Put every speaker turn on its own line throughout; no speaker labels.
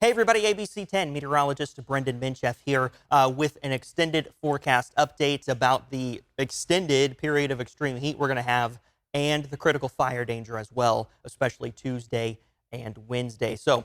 Hey everybody, ABC 10 meteorologist Brendan Minchef here with an extended forecast update about the extended period of extreme heat we're going to have and the critical fire danger as well, especially Tuesday and Wednesday. So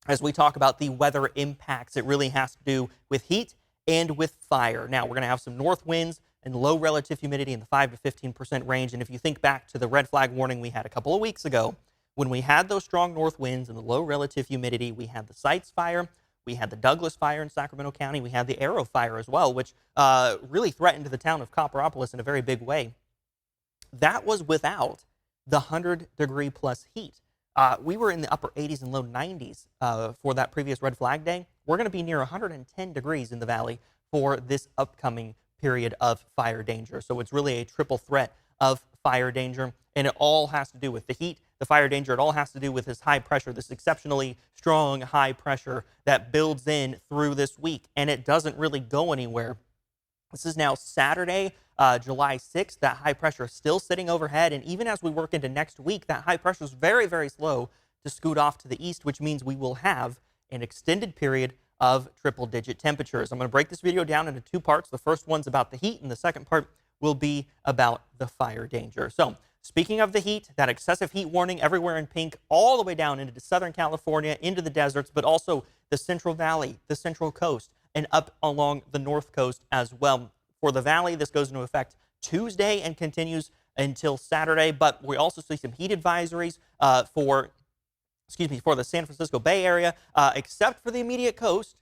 as we talk about the weather impacts, it really has to do with heat and with fire. Now, we're going to have some north winds and low relative humidity in the 5 to 15% range. And if you think back to the red flag warning we had a couple of weeks ago, when we had those strong north winds and the low relative humidity, we had the Sites fire, we had the Douglas fire in Sacramento County, we had the Arrow fire as well, which really threatened the town of Copperopolis in a very big way. That was without the 100-degree plus heat. We were in the upper 80s and low 90s for that previous red flag day. We're going to be near 110 degrees in the valley for this upcoming period of fire danger. So it's really a triple threat of fire danger, and it all has to do with the heat, the fire danger. It all has to do with this high pressure, this exceptionally strong high pressure that builds in through this week, and it doesn't really go anywhere. This is now Saturday, July 6th. That high pressure is still sitting overhead, and even as we work into next week, that high pressure is very, very slow to scoot off to the east, which means we will have an extended period of triple-digit temperatures. I'm going to break this video down into two parts. The first one's about the heat, and the second part will be about the fire danger. So, speaking of the heat, that excessive heat warning everywhere in pink, all the way down into Southern California, into the deserts, but also the Central Valley, the Central Coast, and up along the North Coast as well. For the Valley, this goes into effect Tuesday and continues until Saturday, but we also see some heat advisories for the San Francisco Bay Area, except for the immediate coast.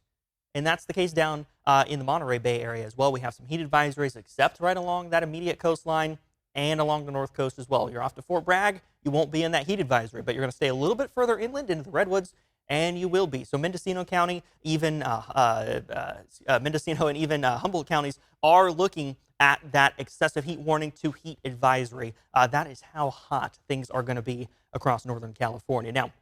And that's the case down in the Monterey Bay Area as well. We have some heat advisories, except right along that immediate coastline and along the North Coast as well. You're off to Fort Bragg, you won't be in that heat advisory, but you're going to stay a little bit further inland into the Redwoods, and you will be. So Mendocino County, even Mendocino and even Humboldt counties are looking at that excessive heat warning to heat advisory. That is how hot things are going to be across Northern California. Now,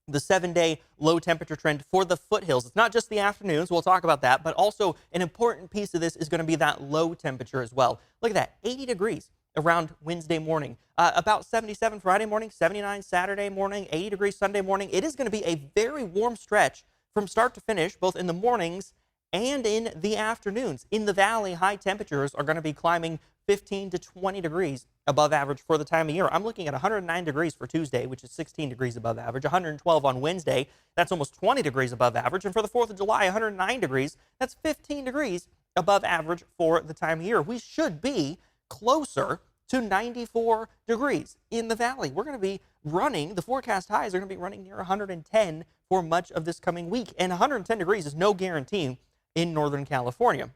the 7-day low temperature trend for the foothills. It's not just the afternoons, we'll talk about that, but also an important piece of this is going to be that low temperature as well. Look at that, 80 degrees around Wednesday morning, about 77 Friday morning, 79 Saturday morning, 80 degrees Sunday morning. It is going to be a very warm stretch from start to finish, both in the mornings and in the afternoons. In the valley, high temperatures are going to be climbing 15 to 20 degrees above average for the time of year. I'm looking at 109 degrees for Tuesday, which is 16 degrees above average, 112 on Wednesday, that's almost 20 degrees above average, and for the 4th of July, 109 degrees, that's 15 degrees above average for the time of year. We should be closer to 94 degrees in the valley. We're going to be running, the forecast highs are going to be running near 110 for much of this coming week, and 110 degrees is no guarantee in Northern California.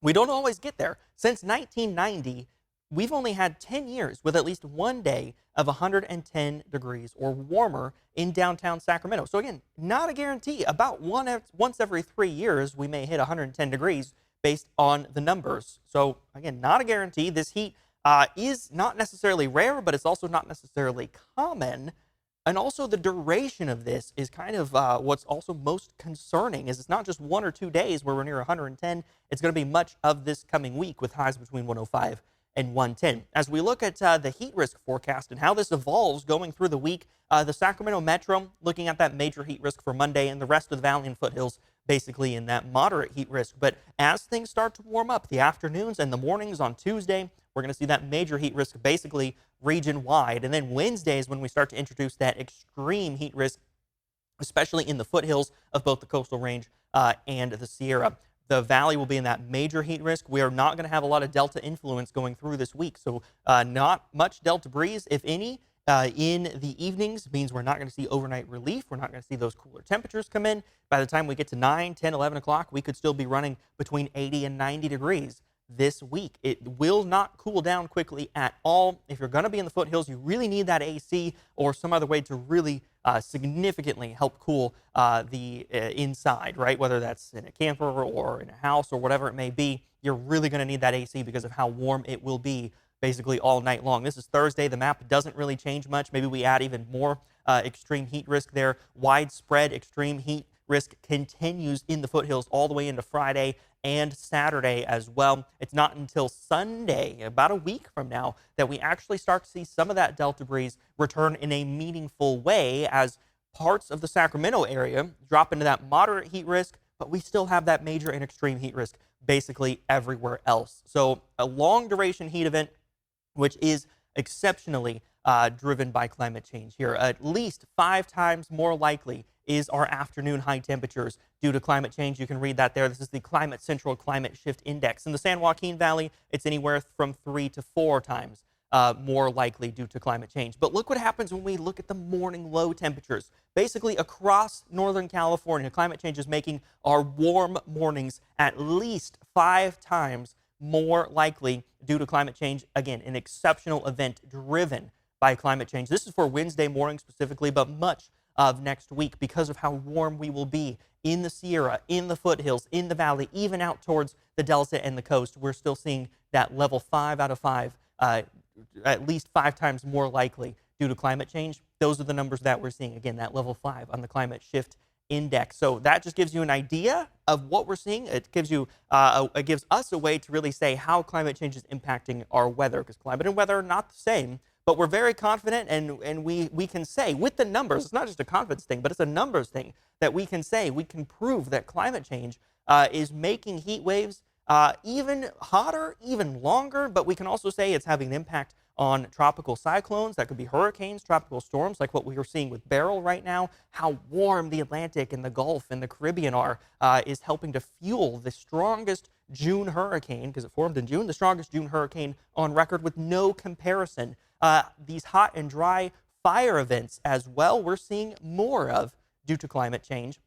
We don't always get there. Since 1990, we've only had 10 years with at least one day of 110 degrees or warmer in downtown Sacramento. So again, not a guarantee. About once every 3 years, we may hit 110 degrees based on the numbers. So again, not a guarantee. This heat is not necessarily rare, but it's also not necessarily common. And also the duration of this is kind of what's also most concerning, is it's not just 1 or 2 days where we're near 110. It's going to be much of this coming week with highs between 105 and 110. As we look at the heat risk forecast and how this evolves going through the week, the Sacramento Metro looking at that major heat risk for Monday, and the rest of the valley and foothills basically in that moderate heat risk. But as things start to warm up, the afternoons and the mornings on Tuesday, we're going to see that major heat risk basically region-wide. And then Wednesday is when we start to introduce that extreme heat risk, especially in the foothills of both the coastal range and the Sierra. The valley will be in that major heat risk. We are not going to have a lot of delta influence going through this week. So not much delta breeze, if any, in the evenings. Means we're not going to see overnight relief. We're not going to see those cooler temperatures come in. By the time we get to 9, 10, 11 o'clock, we could still be running between 80 and 90 degrees this week. It will not cool down quickly at all. If you're going to be in the foothills, you really need that AC or some other way to really significantly help cool the inside, right? Whether that's in a camper or in a house or whatever it may be, you're really going to need that AC because of how warm it will be basically all night long. This is Thursday. The map doesn't really change much. Maybe we add even more extreme heat risk there. Widespread extreme heat risk continues in the foothills all the way into Friday and Saturday as well. It's not until Sunday, about a week from now, that we actually start to see some of that delta breeze return in a meaningful way, as parts of the Sacramento area drop into that moderate heat risk, but we still have that major and extreme heat risk basically everywhere else. So a long duration heat event, which is exceptionally driven by climate change here. At least 5 times more likely is our afternoon high temperatures due to climate change. You can read that there. This is the Climate Central Climate Shift Index. In the San Joaquin Valley, it's anywhere from 3 to 4 times more likely due to climate change. But look what happens when we look at the morning low temperatures. Basically, across Northern California, climate change is making our warm mornings at least 5 times more likely due to climate change. Again, an exceptional event driven by climate change. This is for Wednesday morning specifically, but much of next week because of how warm we will be in the Sierra, in the foothills, in the valley, even out towards the Delta and the coast. We're still seeing that level 5 out of 5, at least 5 times more likely due to climate change. Those are the numbers that we're seeing. Again, that level 5 on the climate shift index. So that just gives you an idea of what we're seeing. It gives you, it gives us a way to really say how climate change is impacting our weather, because climate and weather are not the same. But we're very confident, and we can say with the numbers, it's not just a confidence thing, but it's a numbers thing, that we can say, we can prove that climate change is making heat waves even hotter, even longer. But we can also say it's having an impact on tropical cyclones. That could be hurricanes, tropical storms, like what we are seeing with Beryl right now. How warm the Atlantic and the Gulf and the Caribbean are is helping to fuel the strongest June hurricane, because it formed in June, the strongest June hurricane on record with no comparison. These hot and dry fire events as well, we're seeing more of due to climate change.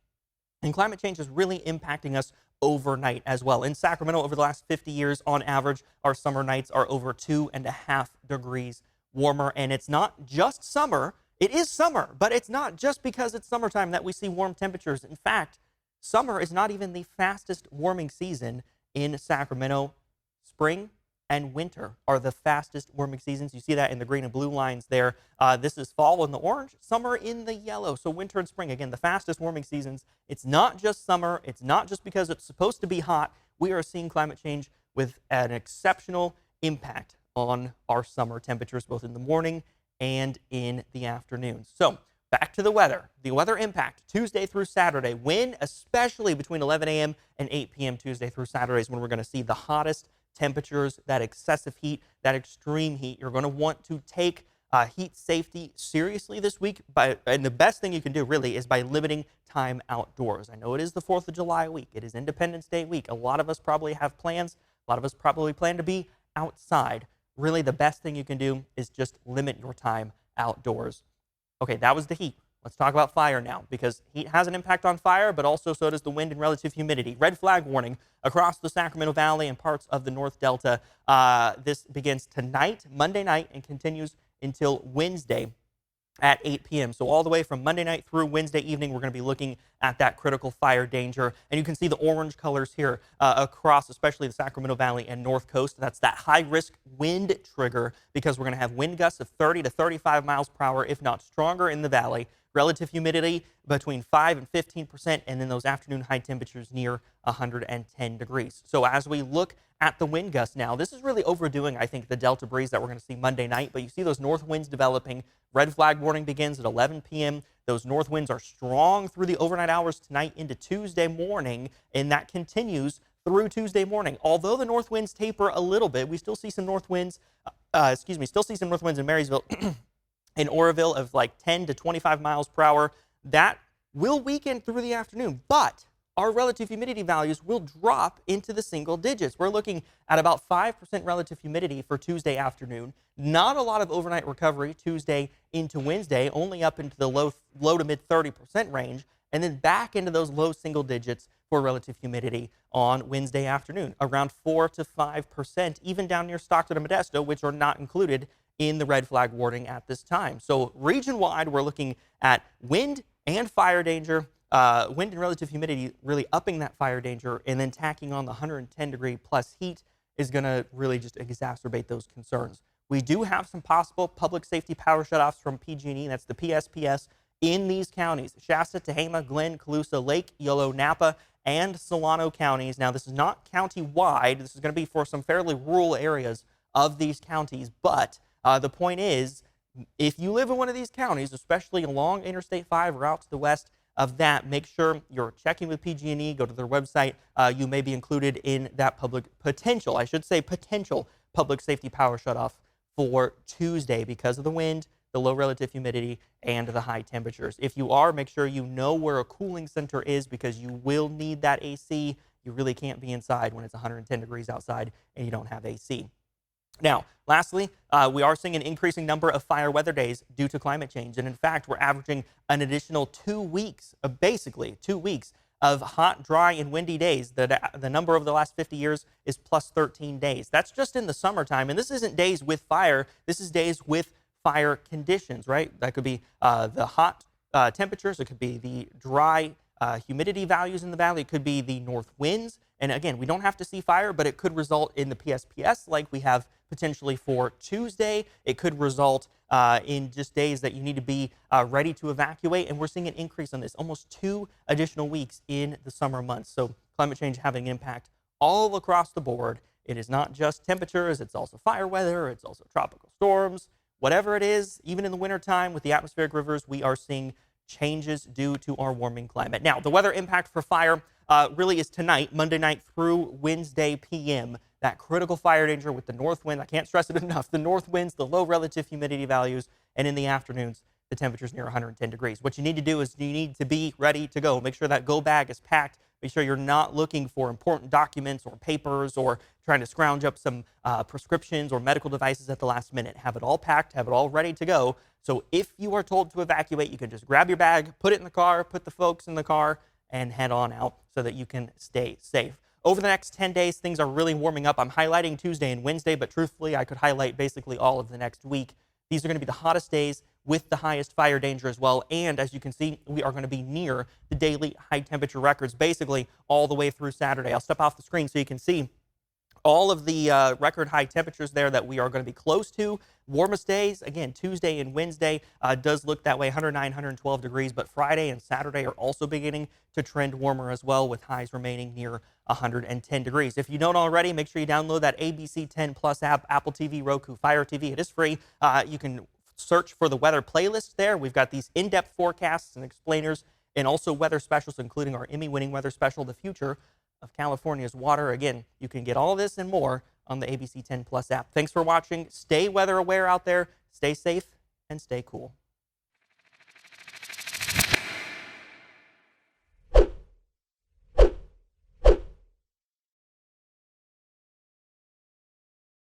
And climate change is really impacting us overnight as well. In Sacramento, over the last 50 years, on average, our summer nights are over 2.5 degrees warmer. And it's not just summer. It is summer, but it's not just because it's summertime that we see warm temperatures. In fact, summer is not even the fastest warming season in Sacramento. Spring and winter are the fastest warming seasons. You see that in the green and blue lines there. This is fall in the orange, summer in the yellow. So winter and spring, again, the fastest warming seasons. It's not just summer. It's not just because it's supposed to be hot. We are seeing climate change with an exceptional impact on our summer temperatures, both in the morning and in the afternoon. So back to the weather. The weather impact Tuesday through Saturday. Wind, especially between 11 a.m. and 8 p.m. Tuesday through Saturday, is when we're going to see the hottest temperatures, that excessive heat, that extreme heat. You're going to want to take heat safety seriously this week. And the best thing you can do really is by limiting time outdoors. I know it is the 4th of July week. It is Independence Day week. A lot of us probably have plans. A lot of us probably plan to be outside. Really, the best thing you can do is just limit your time outdoors. Okay, that was the heat. Let's talk about fire now, because heat has an impact on fire, but also so does the wind and relative humidity. Red flag warning across the Sacramento Valley and parts of the North Delta. This begins tonight, Monday night, and continues until Wednesday at 8 p.m. So all the way from Monday night through Wednesday evening, we're going to be looking at that critical fire danger. And you can see the orange colors here across, especially the Sacramento Valley and North Coast. That's that high-risk wind trigger, because we're going to have wind gusts of 30 to 35 miles per hour, if not stronger, in the valley. Relative humidity between 5 and 15%, and then those afternoon high temperatures near 110 degrees. So as we look at the wind gusts now, this is really overdoing, I think, the Delta breeze that we're going to see Monday night. But you see those north winds developing. Red flag warning begins at 11 p.m. Those north winds are strong through the overnight hours tonight into Tuesday morning, and that continues through Tuesday morning. Although the north winds taper a little bit, we still see some north winds, still see some north winds in Marysville in Oroville of like 10 to 25 miles per hour. That will weaken through the afternoon, but our relative humidity values will drop into the single digits. We're looking at about 5% relative humidity for Tuesday afternoon. Not a lot of overnight recovery Tuesday into Wednesday, only up into the low to mid 30% range, and then back into those low single digits for relative humidity on Wednesday afternoon, around 4 to 5%, even down near Stockton and Modesto, which are not included in the red flag warning at this time. So region-wide, we're looking at wind and fire danger, wind and relative humidity really upping that fire danger, and then tacking on the 110 degree plus heat is going to really just exacerbate those concerns. We do have some possible public safety power shutoffs from PG&E, that's the PSPS, in these counties: Shasta, Tehama, Glenn, Colusa, Lake, Yolo, Napa, and Solano counties. Now, this is not county-wide. This is going to be for some fairly rural areas of these counties, but the point is, If you live in one of these counties, especially along Interstate 5 or out to the west of that, make sure you're checking with PG&E. Go to their website. You may be included in that potential public safety power shutoff for Tuesday because of the wind, the low relative humidity, and the high temperatures. If you are, make sure you know where a cooling center is because you will need that AC. You really can't be inside when it's 110 degrees outside and you don't have AC. Now, lastly, we are seeing an increasing number of fire weather days due to climate change. And in fact, we're averaging an additional 2 weeks, basically 2 weeks of hot, dry, and windy days. The number over the last 50 years is plus 13 days. That's just in the summertime. And this isn't days with fire. This is days with fire conditions, right? That could be the hot temperatures. It could be the dry humidity values in the valley. It could be the north winds. And again, we don't have to see fire, but it could result in the PSPS like we have potentially for Tuesday. It could result in just days that you need to be ready to evacuate. And we're seeing an increase on this, almost 2 additional weeks in the summer months. So climate change having an impact all across the board. It is not just temperatures. It's also fire weather. It's also tropical storms. Whatever it is, even in the wintertime with the atmospheric rivers, we are seeing changes due to our warming climate. Now, the weather impact for fire really is tonight, Monday night through Wednesday p.m. That critical fire danger with the north wind. I can't stress it enough. The north winds, the low relative humidity values, and in the afternoons, the temperatures near 110 degrees. What you need to do is you need to be ready to go. Make sure that go bag is packed. Make sure you're not looking for important documents or papers or trying to scrounge up some prescriptions or medical devices at the last minute. Have it all packed, have it all ready to go. So if you are told to evacuate, you can just grab your bag, put it in the car, put the folks in the car, and head on out so that you can stay safe. Over the next 10 days, things are really warming up. I'm highlighting Tuesday and Wednesday, but truthfully, I could highlight basically all of the next week. These are going to be the hottest days with the highest fire danger as well. And as you can see, we are going to be near the daily high temperature records, basically all the way through Saturday. I'll step off the screen so you can see all of the record high temperatures there that we are going to be close to. Warmest days, again, Tuesday and Wednesday does look that way, 109, 112 degrees, but Friday and Saturday are also beginning to trend warmer as well, with highs remaining near 110 degrees. If you don't already, make sure you download that ABC 10 Plus app, Apple TV, Roku, Fire TV. It is free. You can search for the weather playlist there. We've got these in-depth forecasts and explainers and also weather specials, including our Emmy-winning weather special, The Future of California's Water. Again, you can get all this and more on the ABC 10 Plus app. Thanks for watching. Stay weather aware out there. Stay safe and stay cool.